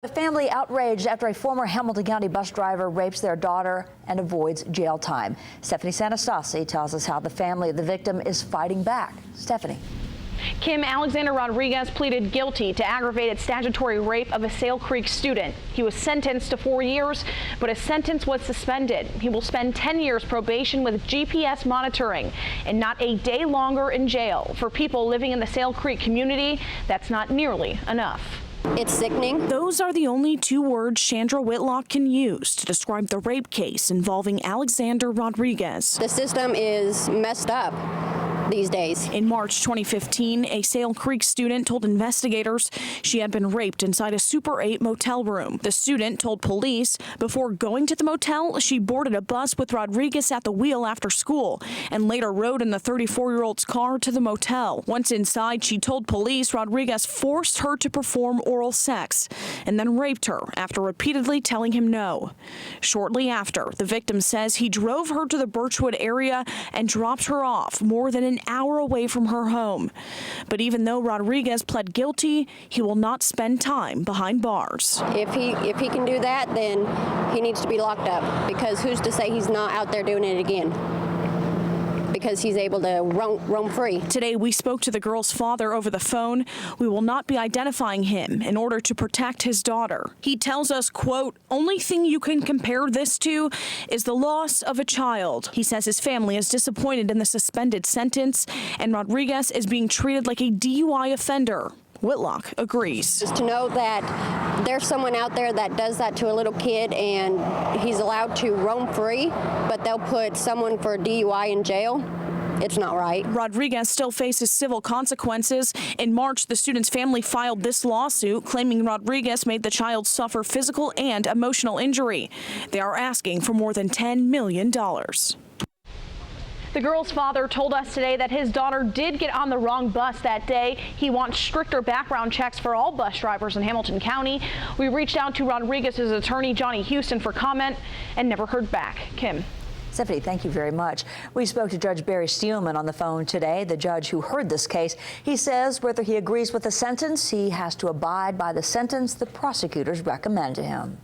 The family outraged after a former Hamilton County bus driver rapes their daughter and avoids jail time. Stephanie Sanastasi tells us how the family of the victim is fighting back. Stephanie. Kim, Alexander Rodriguez pleaded guilty to aggravated statutory rape of a Sale Creek student. He was sentenced to 4 years, but his sentence was suspended. He will spend 10 years probation with GPS monitoring and not a day longer in jail. For people living in the Sale Creek community, that's not nearly enough. It's sickening. Those are the only two words Chandra Whitlock can use to describe the rape case involving Alexander Rodriguez. The system is messed up these days. In March 2015, a Sale Creek student told investigators she had been raped inside a Super 8 motel room. The student told police before going to the motel, she boarded a bus with Rodriguez at the wheel after school and later rode in the 34-year-old's car to the motel. Once inside, she told police Rodriguez forced her to perform oral sex and then raped her after repeatedly telling him no. Shortly after, the victim says he drove her to the Birchwood area and dropped her off more than an hour away from her home. But even though Rodriguez pled guilty, he will not spend time behind bars. If he can do that, then he needs to be locked up, because who's to say he's not out there doing it again? Because he's able to roam free. Today, we spoke to the girl's father over the phone. We will not be identifying him in order to protect his daughter. He tells us, quote, "Only thing you can compare this to is the loss of a child." He says his family is disappointed in the suspended sentence, and Rodriguez is being treated like a DUI offender. Whitlock agrees. Just to know that there's someone out there that does that to a little kid and he's allowed to roam free, but they'll put someone for a DUI in jail. It's not right. Rodriguez still faces civil consequences. In March, the student's family filed this lawsuit claiming Rodriguez made the child suffer physical and emotional injury. They are asking for more than $10 million. The girl's father told us today that his daughter did get on the wrong bus that day. He wants stricter background checks for all bus drivers in Hamilton County. We reached out to Rodriguez's attorney, Johnny Houston, for comment and never heard back. Kim. Stephanie, thank you very much. We spoke to Judge Barry Steelman on the phone today, the judge who heard this case. He says whether he agrees with the sentence, he has to abide by the sentence the prosecutors recommend to him.